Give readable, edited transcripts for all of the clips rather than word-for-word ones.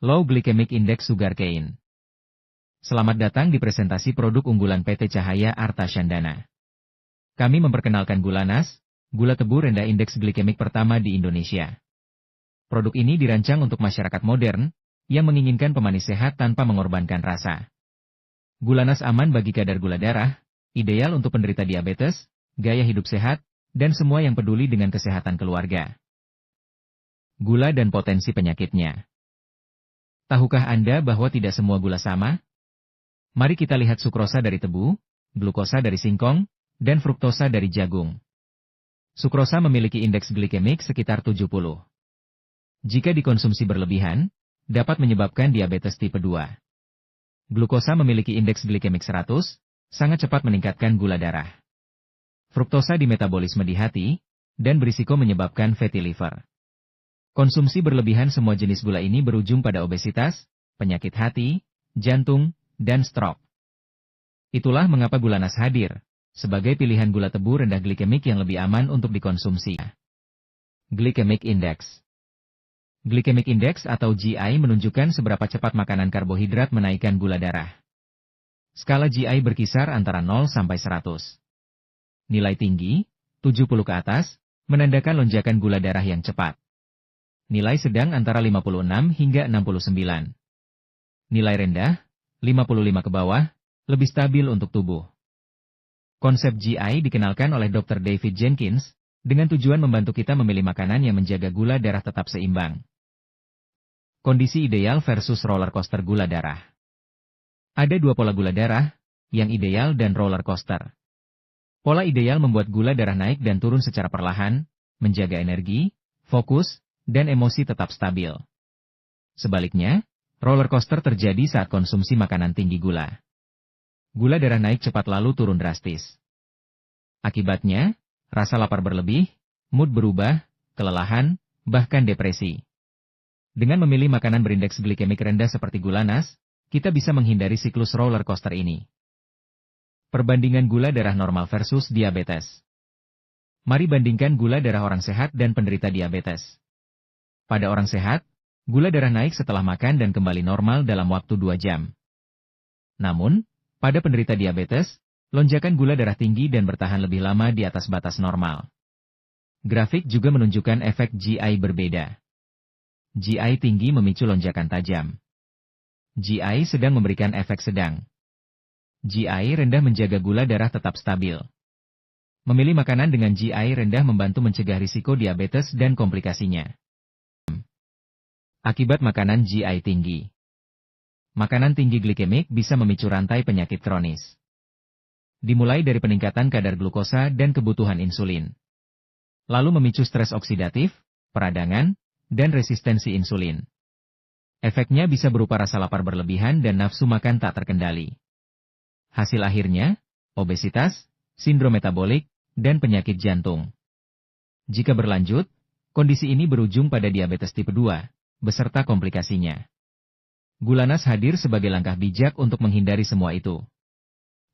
Low Glycemic Index Sugarcane. Selamat datang di presentasi produk unggulan PT Cahaya Arta Chandana. Kami memperkenalkan Gulanas, gula tebu rendah indeks glikemik pertama di Indonesia. Produk ini dirancang untuk masyarakat modern, yang menginginkan pemanis sehat tanpa mengorbankan rasa. Gulanas aman bagi kadar gula darah, ideal untuk penderita diabetes, gaya hidup sehat, dan semua yang peduli dengan kesehatan keluarga. Gula dan potensi penyakitnya. Tahukah Anda bahwa tidak semua gula sama? Mari kita lihat sukrosa dari tebu, glukosa dari singkong, dan fruktosa dari jagung. Sukrosa memiliki indeks glikemik sekitar 70. Jika dikonsumsi berlebihan, dapat menyebabkan diabetes tipe 2. Glukosa memiliki indeks glikemik 100, sangat cepat meningkatkan gula darah. Fruktosa di metabolisme di hati, dan berisiko menyebabkan fatty liver. Konsumsi berlebihan semua jenis gula ini berujung pada obesitas, penyakit hati, jantung, dan stroke. Itulah mengapa Gulanas hadir, sebagai pilihan gula tebu rendah glikemik yang lebih aman untuk dikonsumsi. Glycemic Index. Glycemic Index atau GI menunjukkan seberapa cepat makanan karbohidrat menaikkan gula darah. Skala GI berkisar antara 0 sampai 100. Nilai tinggi, 70 ke atas, menandakan lonjakan gula darah yang cepat. Nilai sedang antara 56 hingga 69. Nilai rendah, 55 ke bawah, lebih stabil untuk tubuh. Konsep GI dikenalkan oleh Dr. David Jenkins, dengan tujuan membantu kita memilih makanan yang menjaga gula darah tetap seimbang. Kondisi ideal versus roller coaster gula darah. Ada dua pola gula darah, yang ideal dan roller coaster. Pola ideal membuat gula darah naik dan turun secara perlahan, menjaga energi, fokus, dan emosi tetap stabil. Sebaliknya, roller coaster terjadi saat konsumsi makanan tinggi gula. Gula darah naik cepat lalu turun drastis. Akibatnya, rasa lapar berlebih, mood berubah, kelelahan, bahkan depresi. Dengan memilih makanan berindeks glikemik rendah seperti Gulanas, kita bisa menghindari siklus roller coaster ini. Perbandingan gula darah normal versus diabetes. Mari bandingkan gula darah orang sehat dan penderita diabetes. Pada orang sehat, gula darah naik setelah makan dan kembali normal dalam waktu 2 jam. Namun, pada penderita diabetes, lonjakan gula darah tinggi dan bertahan lebih lama di atas batas normal. Grafik juga menunjukkan efek GI berbeda. GI tinggi memicu lonjakan tajam. GI sedang memberikan efek sedang. GI rendah menjaga gula darah tetap stabil. Memilih makanan dengan GI rendah membantu mencegah risiko diabetes dan komplikasinya. Akibat makanan GI tinggi. Makanan tinggi glikemik bisa memicu rantai penyakit kronis. Dimulai dari peningkatan kadar glukosa dan kebutuhan insulin. Lalu memicu stres oksidatif, peradangan, dan resistensi insulin. Efeknya bisa berupa rasa lapar berlebihan dan nafsu makan tak terkendali. Hasil akhirnya, obesitas, sindrom metabolik, dan penyakit jantung. Jika berlanjut, kondisi ini berujung pada diabetes tipe 2. Beserta komplikasinya. Gulanas hadir sebagai langkah bijak untuk menghindari semua itu.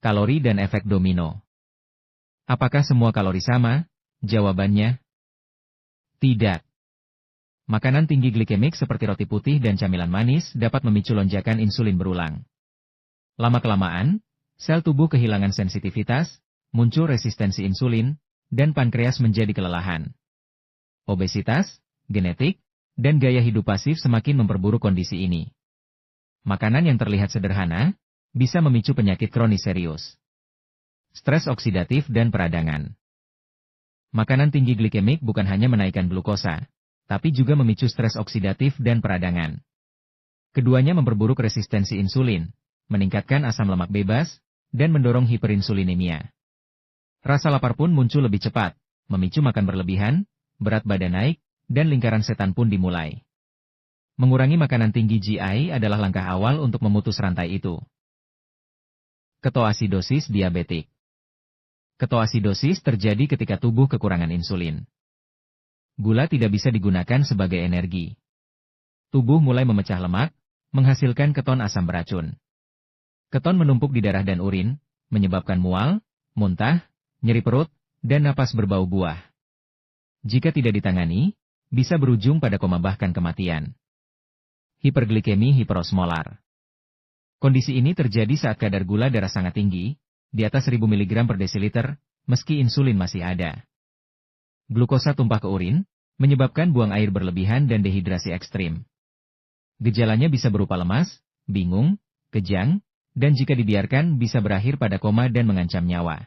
Kalori dan efek domino. Apakah semua kalori sama? Jawabannya, tidak. Makanan tinggi glikemik seperti roti putih dan camilan manis dapat memicu lonjakan insulin berulang. Lama-kelamaan, sel tubuh kehilangan sensitivitas, muncul resistensi insulin, dan pankreas menjadi kelelahan. Obesitas, genetik, dan gaya hidup pasif semakin memperburuk kondisi ini. Makanan yang terlihat sederhana, bisa memicu penyakit kronis serius. Stres oksidatif dan peradangan. Makanan tinggi glikemik bukan hanya menaikkan glukosa, tapi juga memicu stres oksidatif dan peradangan. Keduanya memperburuk resistensi insulin, meningkatkan asam lemak bebas, dan mendorong hiperinsulinemia. Rasa lapar pun muncul lebih cepat, memicu makan berlebihan, berat badan naik, dan lingkaran setan pun dimulai. Mengurangi makanan tinggi GI adalah langkah awal untuk memutus rantai itu. Ketoasidosis diabetik. Ketoasidosis terjadi ketika tubuh kekurangan insulin. Gula tidak bisa digunakan sebagai energi. Tubuh mulai memecah lemak, menghasilkan keton asam beracun. Keton menumpuk di darah dan urin, menyebabkan mual, muntah, nyeri perut, dan napas berbau buah. Jika tidak ditangani, bisa berujung pada koma bahkan kematian. hiperglikemi hiperosmolar. Kondisi ini terjadi saat kadar gula darah sangat tinggi, di atas 1000 mg per desiliter, meski insulin masih ada. Glukosa tumpah ke urin, menyebabkan buang air berlebihan dan dehidrasi ekstrim. Gejalanya bisa berupa lemas, bingung, kejang, dan jika dibiarkan bisa berakhir pada koma dan mengancam nyawa.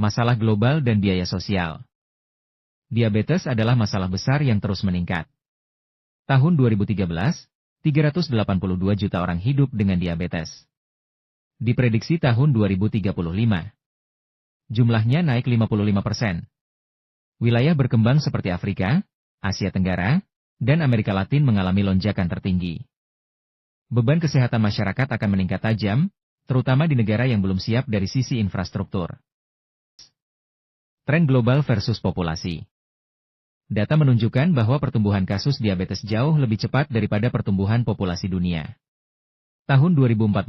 Masalah global dan biaya sosial. Diabetes adalah masalah besar yang terus meningkat. Tahun 2013, 382 juta orang hidup dengan diabetes. Diprediksi tahun 2035, jumlahnya naik 55%. Wilayah berkembang seperti Afrika, Asia Tenggara, dan Amerika Latin mengalami lonjakan tertinggi. Beban kesehatan masyarakat akan meningkat tajam, terutama di negara yang belum siap dari sisi infrastruktur. Tren global versus populasi. Data menunjukkan bahwa pertumbuhan kasus diabetes jauh lebih cepat daripada pertumbuhan populasi dunia. Tahun 2014,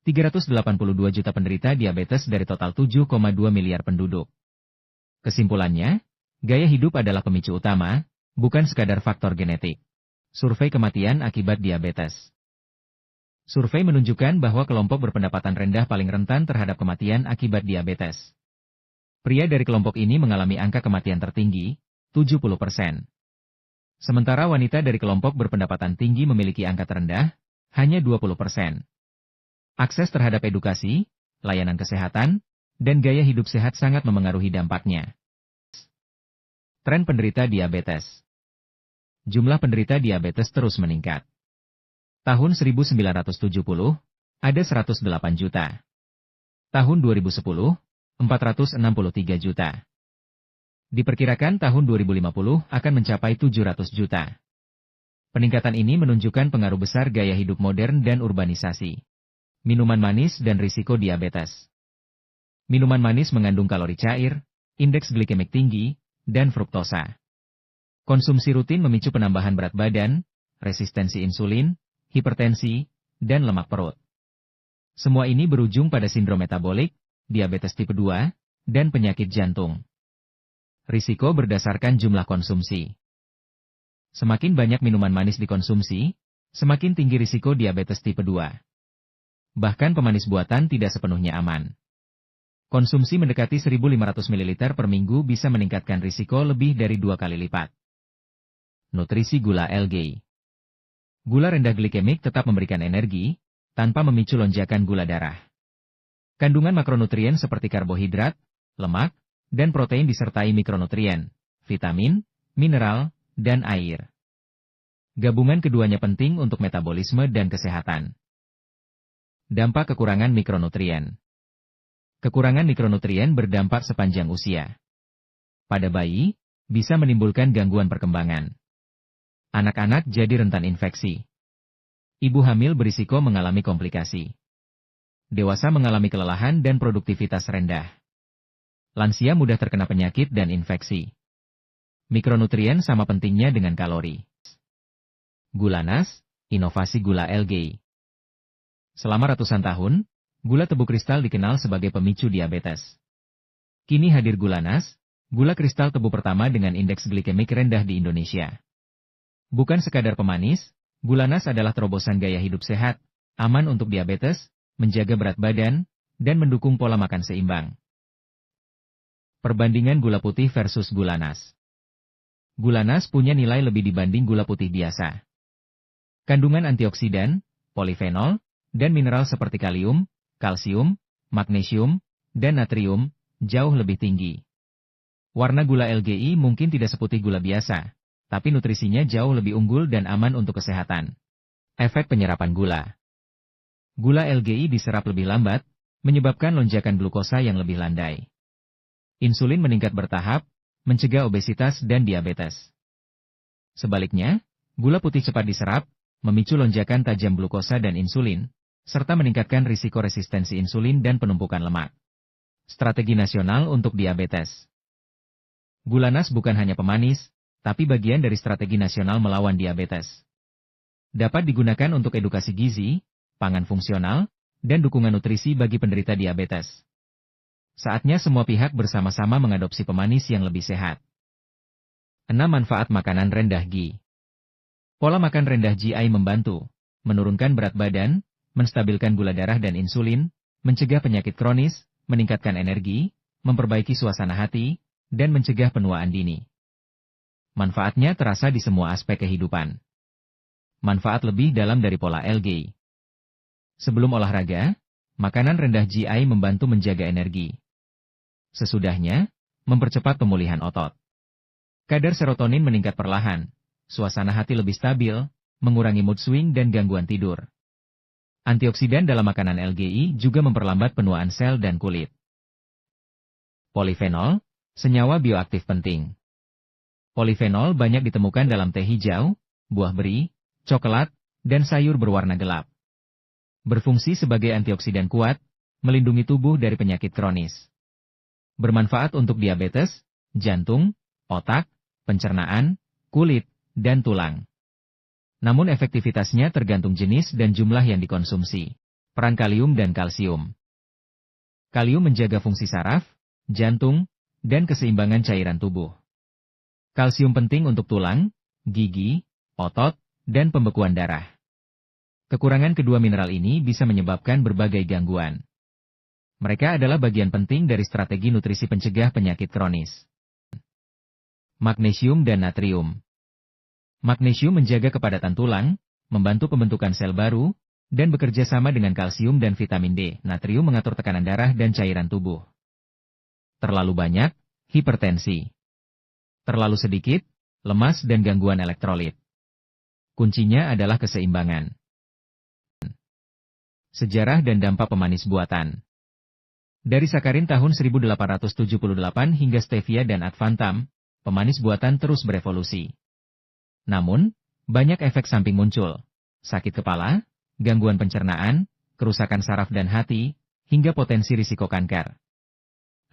382 juta penderita diabetes dari total 7,2 miliar penduduk. Kesimpulannya, gaya hidup adalah pemicu utama, bukan sekadar faktor genetik. Survei kematian akibat diabetes. Survei menunjukkan bahwa kelompok berpendapatan rendah paling rentan terhadap kematian akibat diabetes. Pria dari kelompok ini mengalami angka kematian tertinggi, 70%. Sementara wanita dari kelompok berpendapatan tinggi memiliki angka terendah, hanya 20%. Akses terhadap edukasi, layanan kesehatan, dan gaya hidup sehat sangat memengaruhi dampaknya. Tren penderita diabetes. Jumlah penderita diabetes terus meningkat. Tahun 1970, ada 108 juta. Tahun 2010, 463 juta. Diperkirakan tahun 2050 akan mencapai 700 juta. Peningkatan ini menunjukkan pengaruh besar gaya hidup modern dan urbanisasi. Minuman manis dan risiko diabetes. Minuman manis mengandung kalori cair, indeks glikemik tinggi, dan fruktosa. Konsumsi rutin memicu penambahan berat badan, resistensi insulin, hipertensi, dan lemak perut. Semua ini berujung pada sindrom metabolik, diabetes tipe 2, dan penyakit jantung. Risiko berdasarkan jumlah konsumsi. Semakin banyak minuman manis dikonsumsi, semakin tinggi risiko diabetes tipe 2. Bahkan pemanis buatan tidak sepenuhnya aman. Konsumsi mendekati 1.500 ml per minggu bisa meningkatkan risiko lebih dari 2 kali lipat. Nutrisi gula LG. Gula rendah glikemik tetap memberikan energi, tanpa memicu lonjakan gula darah. Kandungan makronutrien seperti karbohidrat, lemak, dan protein disertai mikronutrien, vitamin, mineral, dan air. Gabungan keduanya penting untuk metabolisme dan kesehatan. Dampak kekurangan mikronutrien. Kekurangan mikronutrien berdampak sepanjang usia. Pada bayi, bisa menimbulkan gangguan perkembangan. Anak-anak jadi rentan infeksi. Ibu hamil berisiko mengalami komplikasi. Dewasa mengalami kelelahan dan produktivitas rendah. Lansia mudah terkena penyakit dan infeksi. Mikronutrien sama pentingnya dengan kalori. Gulanas, inovasi gula LG. Selama ratusan tahun, gula tebu kristal dikenal sebagai pemicu diabetes. Kini hadir Gulanas, gula kristal tebu pertama dengan indeks glikemik rendah di Indonesia. Bukan sekadar pemanis, Gulanas adalah terobosan gaya hidup sehat, aman untuk diabetes, menjaga berat badan, dan mendukung pola makan seimbang. Perbandingan gula putih versus Gulanas. Gulanas punya nilai lebih dibanding gula putih biasa. Kandungan antioksidan, polifenol, dan mineral seperti kalium, kalsium, magnesium, dan natrium, jauh lebih tinggi. Warna gula LGI mungkin tidak seputih gula biasa, tapi nutrisinya jauh lebih unggul dan aman untuk kesehatan. Efek penyerapan gula. Gula LGI diserap lebih lambat, menyebabkan lonjakan glukosa yang lebih landai. Insulin meningkat bertahap, mencegah obesitas dan diabetes. Sebaliknya, gula putih cepat diserap, memicu lonjakan tajam glukosa dan insulin, serta meningkatkan risiko resistensi insulin dan penumpukan lemak. Strategi nasional untuk diabetes. Gulanas bukan hanya pemanis, tapi bagian dari strategi nasional melawan diabetes. Dapat digunakan untuk edukasi gizi, pangan fungsional, dan dukungan nutrisi bagi penderita diabetes. Saatnya semua pihak bersama-sama mengadopsi pemanis yang lebih sehat. 6 manfaat makanan rendah gizi. Pola makan rendah GI membantu menurunkan berat badan, menstabilkan gula darah dan insulin, mencegah penyakit kronis, meningkatkan energi, memperbaiki suasana hati, dan mencegah penuaan dini. Manfaatnya terasa di semua aspek kehidupan. Manfaat lebih dalam dari pola LGI. Sebelum olahraga, makanan rendah GI membantu menjaga energi. Sesudahnya, mempercepat pemulihan otot. Kadar serotonin meningkat perlahan, suasana hati lebih stabil, mengurangi mood swing dan gangguan tidur. Antioksidan dalam makanan LGI juga memperlambat penuaan sel dan kulit. Polifenol, senyawa bioaktif penting. Polifenol banyak ditemukan dalam teh hijau, buah beri, coklat, dan sayur berwarna gelap. Berfungsi sebagai antioksidan kuat, melindungi tubuh dari penyakit kronis. Bermanfaat untuk diabetes, jantung, otak, pencernaan, kulit, dan tulang. Namun efektivitasnya tergantung jenis dan jumlah yang dikonsumsi. Peran kalium dan kalsium. Kalium menjaga fungsi saraf, jantung, dan keseimbangan cairan tubuh. Kalsium penting untuk tulang, gigi, otot, dan pembekuan darah. Kekurangan kedua mineral ini bisa menyebabkan berbagai gangguan. Mereka adalah bagian penting dari strategi nutrisi pencegah penyakit kronis. Magnesium dan natrium. Magnesium menjaga kepadatan tulang, membantu pembentukan sel baru, dan bekerja sama dengan kalsium dan vitamin D. Natrium mengatur tekanan darah dan cairan tubuh. Terlalu banyak, hipertensi. Terlalu sedikit, lemas dan gangguan elektrolit. Kuncinya adalah keseimbangan. Sejarah dan dampak pemanis buatan. Dari sakarin tahun 1878 hingga stevia dan advantam, pemanis buatan terus berevolusi. Namun, banyak efek samping muncul. Sakit kepala, gangguan pencernaan, kerusakan saraf dan hati, hingga potensi risiko kanker.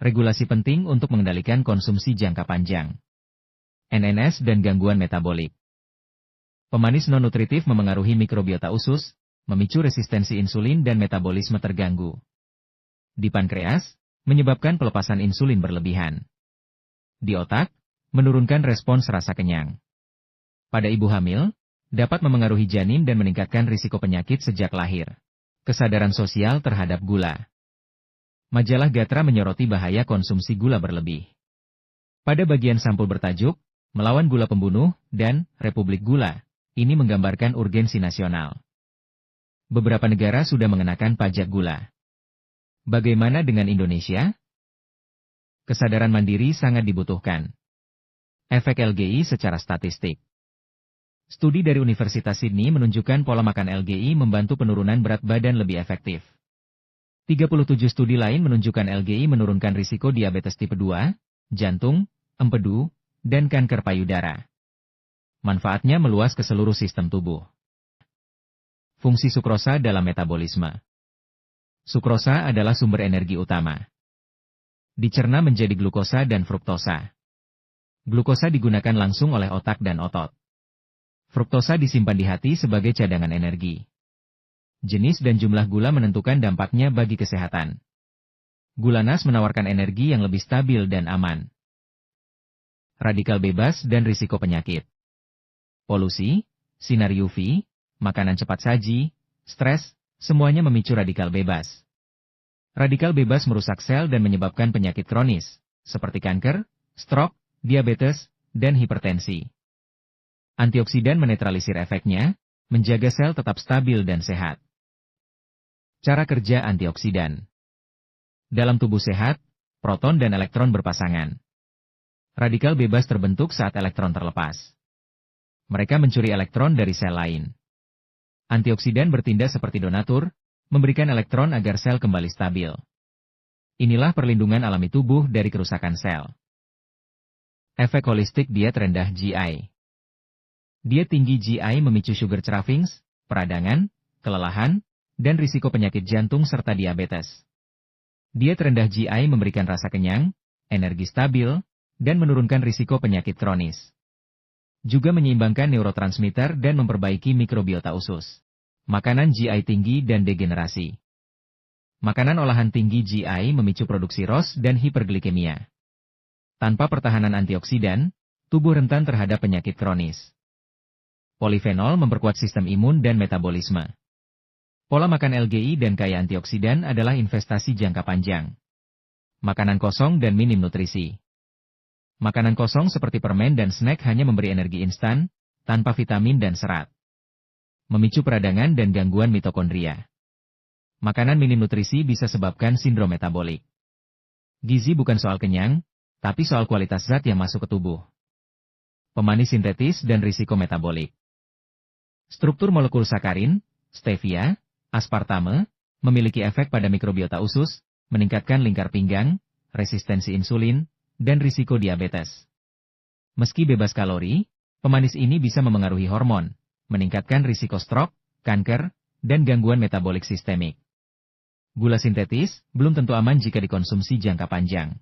Regulasi penting untuk mengendalikan konsumsi jangka panjang. NNS dan gangguan metabolik. Pemanis non-nutritif memengaruhi mikrobiota usus, memicu resistensi insulin dan metabolisme terganggu. Di pankreas, menyebabkan pelepasan insulin berlebihan. Di otak, menurunkan respons rasa kenyang. Pada ibu hamil, dapat memengaruhi janin dan meningkatkan risiko penyakit sejak lahir. Kesadaran sosial terhadap gula. Majalah Gatra menyoroti bahaya konsumsi gula berlebih. Pada bagian sampul bertajuk, Melawan Gula Pembunuh, dan Republik Gula, ini menggambarkan urgensi nasional. Beberapa negara sudah mengenakan pajak gula. Bagaimana dengan Indonesia? Kesadaran mandiri sangat dibutuhkan. Efek LGI secara statistik. Studi dari Universitas Sydney menunjukkan pola makan LGI membantu penurunan berat badan lebih efektif. 37 studi lain menunjukkan LGI menurunkan risiko diabetes tipe 2, jantung, empedu, dan kanker payudara. Manfaatnya meluas ke seluruh sistem tubuh. Fungsi sukrosa dalam metabolisme. Sukrosa adalah sumber energi utama. Dicerna menjadi glukosa dan fruktosa. Glukosa digunakan langsung oleh otak dan otot. Fruktosa disimpan di hati sebagai cadangan energi. Jenis dan jumlah gula menentukan dampaknya bagi kesehatan. Gulanas menawarkan energi yang lebih stabil dan aman. Radikal bebas dan risiko penyakit. Polusi, sinar UV, makanan cepat saji, stres, semuanya memicu radikal bebas. Radikal bebas merusak sel dan menyebabkan penyakit kronis, seperti kanker, stroke, diabetes, dan hipertensi. Antioksidan menetralisir efeknya, menjaga sel tetap stabil dan sehat. Cara kerja antioksidan. Dalam tubuh sehat, proton dan elektron berpasangan. Radikal bebas terbentuk saat elektron terlepas. Mereka mencuri elektron dari sel lain. Antioksidan bertindak seperti donatur, memberikan elektron agar sel kembali stabil. Inilah perlindungan alami tubuh dari kerusakan sel. Efek holistik diet rendah GI. Diet tinggi GI memicu sugar cravings, peradangan, kelelahan, dan risiko penyakit jantung serta diabetes. Diet rendah GI memberikan rasa kenyang, energi stabil, dan menurunkan risiko penyakit kronis. Juga menyeimbangkan neurotransmitter dan memperbaiki mikrobiota usus. Makanan GI tinggi dan degenerasi. Makanan olahan tinggi GI memicu produksi ROS dan hiperglikemia. Tanpa pertahanan antioksidan, tubuh rentan terhadap penyakit kronis. Polifenol memperkuat sistem imun dan metabolisme. Pola makan LGI dan kaya antioksidan adalah investasi jangka panjang. Makanan kosong dan minim nutrisi. Makanan kosong seperti permen dan snack hanya memberi energi instan, tanpa vitamin dan serat. Memicu peradangan dan gangguan mitokondria. Makanan minim nutrisi bisa sebabkan sindrom metabolik. Gizi bukan soal kenyang, tapi soal kualitas zat yang masuk ke tubuh. Pemanis sintetis dan risiko metabolik. Struktur molekul sakarin, stevia, aspartame, memiliki efek pada mikrobiota usus, meningkatkan lingkar pinggang, resistensi insulin, dan risiko diabetes. Meski bebas kalori, pemanis ini bisa memengaruhi hormon, meningkatkan risiko stroke, kanker, dan gangguan metabolik sistemik. Gula sintetis belum tentu aman jika dikonsumsi jangka panjang.